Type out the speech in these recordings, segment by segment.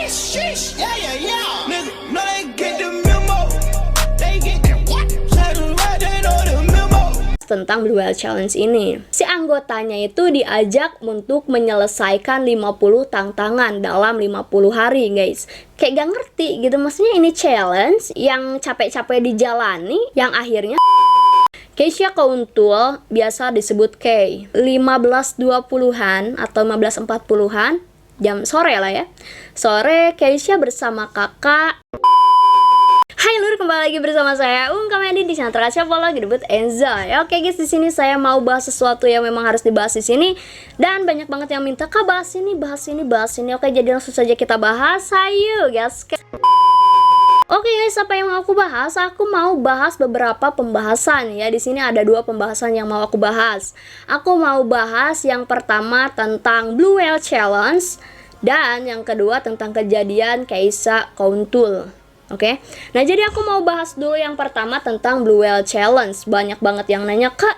sheesh, yeah, yeah, yeah. Nigga, no, they get the memo. They get the what? Say the right, they know the memo. Tentang Blue Whale Challenge ini. Si anggotanya itu diajak untuk menyelesaikan 50 tantangan dalam 50 hari, guys. Kayak gak ngerti gitu, maksudnya ini challenge yang capek-capek dijalani, yang akhirnya Keisha Countul, biasa disebut Kay, 15.20-an atau 15.40-an, jam sore lah ya. Sore, Keisha bersama kakak. Hai lur, kembali lagi bersama saya Kamedi di channel Terkacau lagi debut Enjoy. Oke guys, di sini saya mau bahas sesuatu yang memang harus dibahas di sini dan banyak banget yang minta Kak bahas ini, bahas ini, bahas ini. Oke, jadi langsung saja kita bahas. Ayo guys. Oke guys, apa yang mau aku bahas? Aku mau bahas beberapa pembahasan ya. Di sini ada 2 pembahasan yang mau aku bahas. Aku mau bahas yang pertama tentang Blue Whale Challenge dan yang kedua tentang kejadian Keisha Countul. Oke, nah jadi aku mau bahas dulu yang pertama tentang Blue Whale Challenge. Banyak banget yang nanya, Kak,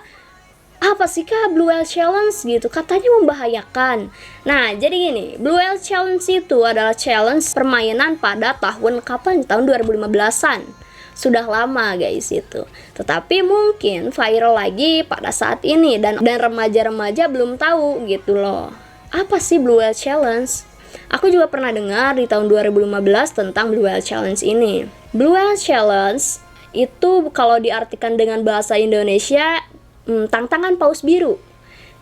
apa sih Kak Blue Whale Challenge gitu? Katanya membahayakan. Nah, jadi gini, Blue Whale Challenge itu adalah challenge permainan pada tahun kapan? Tahun 2015-an. Sudah lama guys itu. Tetapi mungkin viral lagi pada saat ini dan remaja-remaja belum tahu gitu loh. Apa sih Blue Whale Challenge? Aku juga pernah dengar di tahun 2015 tentang Blue Whale Challenge ini. Blue Whale Challenge itu kalau diartikan dengan bahasa Indonesia, tantangan paus biru.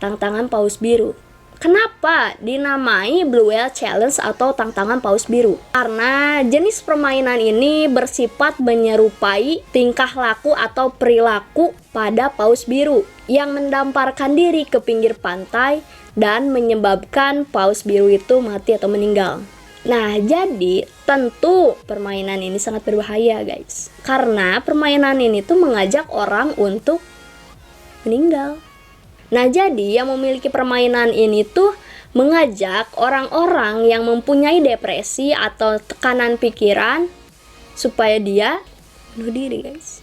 Tantangan paus biru. Kenapa dinamai Blue Whale Challenge atau tantangan paus biru? Karena jenis permainan ini bersifat menyerupai tingkah laku atau perilaku pada paus biru yang mendamparkan diri ke pinggir pantai dan menyebabkan paus biru itu mati atau meninggal. Nah, jadi tentu permainan ini sangat berbahaya guys. Karena permainan ini tuh mengajak orang untuk meninggal. Nah, jadi yang memiliki permainan ini tuh mengajak orang-orang yang mempunyai depresi atau tekanan pikiran supaya dia bunuh diri guys.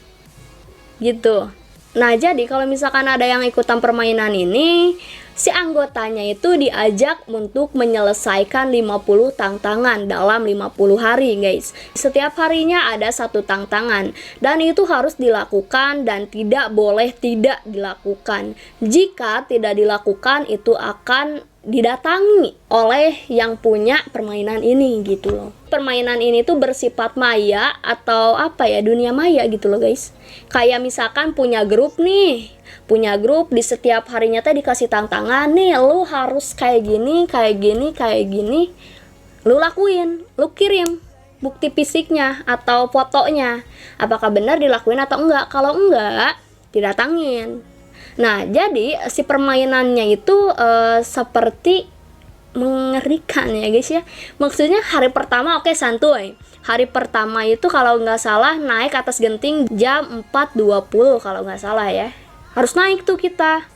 Gitu. Nah, jadi kalau misalkan ada yang ikutan permainan ini, si anggotanya itu diajak untuk menyelesaikan 50 tantangan dalam 50 hari guys. Setiap harinya ada 1 tantangan dan itu harus dilakukan dan tidak boleh tidak dilakukan. Jika tidak dilakukan itu akan didatangi oleh yang punya permainan ini gitu loh. Permainan ini tuh bersifat maya atau apa ya, dunia maya gitu loh guys. Kayak misalkan punya grup nih, punya grup di setiap harinya teh dikasih tantangan nih, lu harus kayak gini, kayak gini, kayak gini. Lu lakuin, lu kirim bukti fisiknya atau fotonya. Apakah benar dilakuin atau enggak? Kalau enggak, didatangin. Nah, jadi si permainannya itu seperti mengerikan ya guys ya. Maksudnya hari pertama oke, santuy. Hari pertama itu kalau nggak salah naik atas genting jam 4.20 kalau nggak salah ya. Harus naik tuh kita.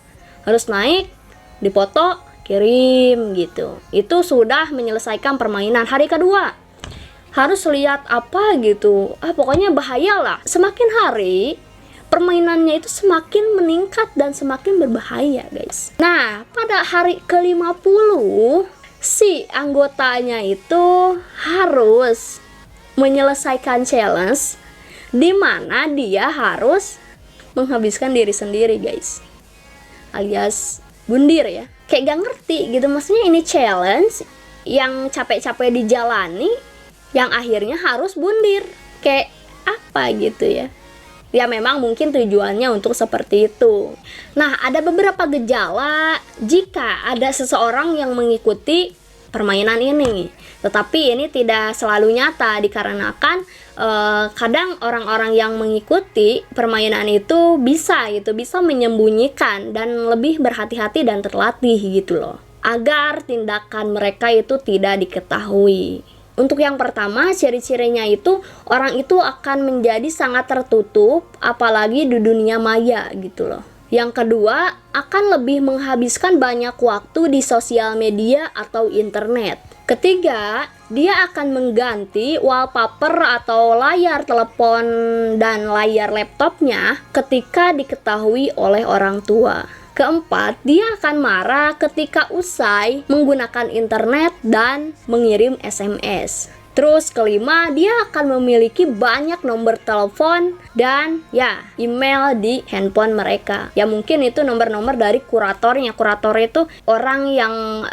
Harus naik, dipoto, kirim gitu. Itu sudah menyelesaikan permainan. Hari kedua harus lihat apa gitu. Pokoknya bahaya lah. Semakin hari permainannya itu semakin meningkat dan semakin berbahaya guys. Nah, pada hari ke-50 si anggotanya itu harus menyelesaikan challenge di mana dia harus menghabiskan diri sendiri guys, alias bundir ya. Kayak gak ngerti gitu, maksudnya ini challenge yang capek-capek dijalani yang akhirnya harus bundir. Kayak apa gitu ya. Ya memang mungkin tujuannya untuk seperti itu. Nah, ada beberapa gejala jika ada seseorang yang mengikuti permainan ini. Tetapi ini tidak selalu nyata dikarenakan kadang orang-orang yang mengikuti permainan itu bisa menyembunyikan dan lebih berhati-hati dan terlatih gitu loh, agar tindakan mereka itu tidak diketahui. Untuk yang pertama, ciri-cirinya itu orang itu akan menjadi sangat tertutup, apalagi di dunia maya gitu loh. Yang kedua, akan lebih menghabiskan banyak waktu di sosial media atau internet. Ketiga, dia akan mengganti wallpaper atau layar telepon dan layar laptopnya ketika diketahui oleh orang tua. Keempat, dia akan marah ketika usai menggunakan internet dan mengirim SMS. Terus kelima, dia akan memiliki banyak nomor telepon dan ya email di handphone mereka. Ya mungkin itu nomor-nomor dari kuratornya. Kurator itu orang yang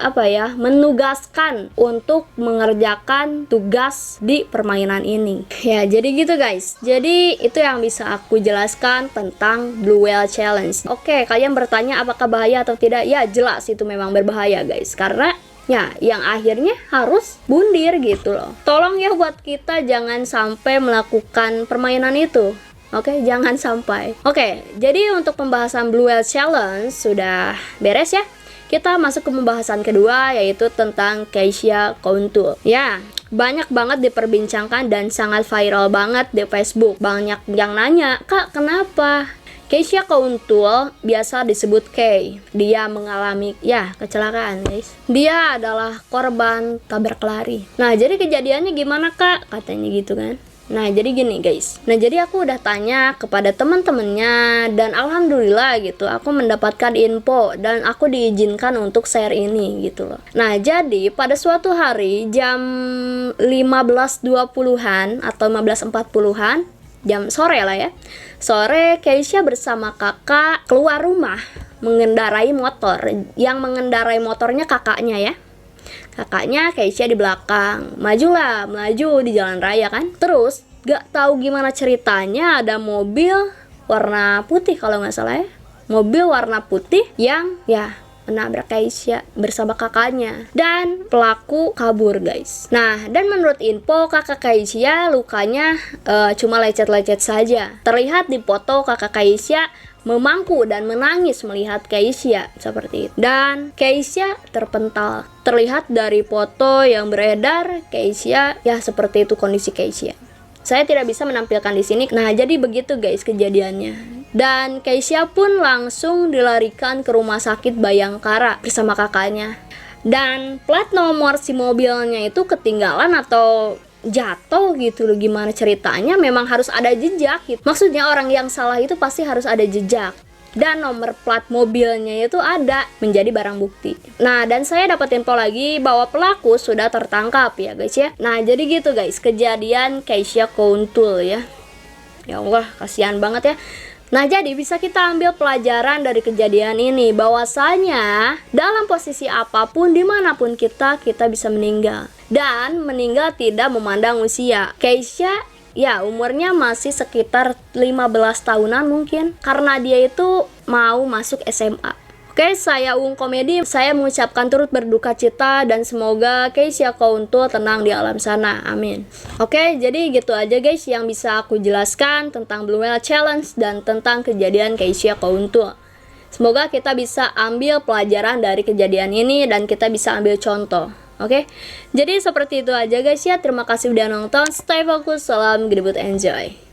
menugaskan untuk mengerjakan tugas di permainan ini. Ya jadi gitu guys. Jadi itu yang bisa aku jelaskan tentang Blue Whale Challenge. Oke, kalian bertanya apakah bahaya atau tidak? Ya jelas itu memang berbahaya guys, karena ya, yang akhirnya harus bundir gitu loh. Tolong ya buat kita jangan sampai melakukan permainan itu. Oke, jangan sampai. Oke, jadi untuk pembahasan Blue Whale Challenge sudah beres ya. Kita masuk ke pembahasan kedua, yaitu tentang Keisha Couture. Ya, banyak banget diperbincangkan dan sangat viral banget di Facebook. Banyak yang nanya, "Kak, kenapa Keisha Couture, biasa disebut Kay, dia mengalami kecelakaan guys. Dia adalah korban tabrak lari." Nah jadi kejadiannya gimana kak? Katanya gitu kan. Nah jadi gini guys. Nah jadi aku udah tanya kepada teman-temannya dan alhamdulillah gitu aku mendapatkan info dan aku diizinkan untuk share ini gitu loh. Nah jadi pada suatu hari jam 15.20-an atau 15.40-an, jam sore lah ya. Sore Keisha bersama kakak keluar rumah mengendarai motor. Yang mengendarai motornya kakaknya ya. Kakaknya Keisha di belakang. Melaju di jalan raya kan. Terus gak tahu gimana ceritanya ada mobil warna putih kalau nggak salah ya. Mobil warna putih yang menabrak Keisha bersama kakaknya dan pelaku kabur guys. Nah dan menurut info kakak Keisha lukanya cuma lecet-lecet saja. Terlihat di foto kakak Keisha memangku dan menangis melihat Keisha seperti itu. Dan Keisha terpental. Terlihat dari foto yang beredar Keisha seperti itu kondisi Keisha. Saya tidak bisa menampilkan di sini. Nah jadi begitu guys kejadiannya. Dan Keisha pun langsung dilarikan ke rumah sakit Bayangkara bersama kakaknya. Dan plat nomor si mobilnya itu ketinggalan atau jatuh gitu loh. Gimana ceritanya, memang harus ada jejak gitu. Maksudnya orang yang salah itu pasti harus ada jejak. Dan nomor plat mobilnya itu ada menjadi barang bukti. Nah dan saya dapat info lagi bahwa pelaku sudah tertangkap ya guys ya. Nah jadi gitu guys kejadian Keisha Couture ya. Ya Allah kasihan banget ya. Nah jadi bisa kita ambil pelajaran dari kejadian ini bahwasanya dalam posisi apapun dimanapun kita bisa meninggal. Dan meninggal tidak memandang usia. Keisha umurnya masih sekitar 15 tahunan mungkin, karena dia itu mau masuk SMA. Oke, saya Uung Komedi, saya mengucapkan turut berduka cita dan semoga Keisha Couture tenang di alam sana, amin. Oke, jadi gitu aja guys yang bisa aku jelaskan tentang Blue Whale Challenge dan tentang kejadian Keisha Couture. Semoga kita bisa ambil pelajaran dari kejadian ini dan kita bisa ambil contoh. Oke, jadi seperti itu aja guys ya. Terima kasih udah nonton. Stay fokus, salam gedebut, enjoy.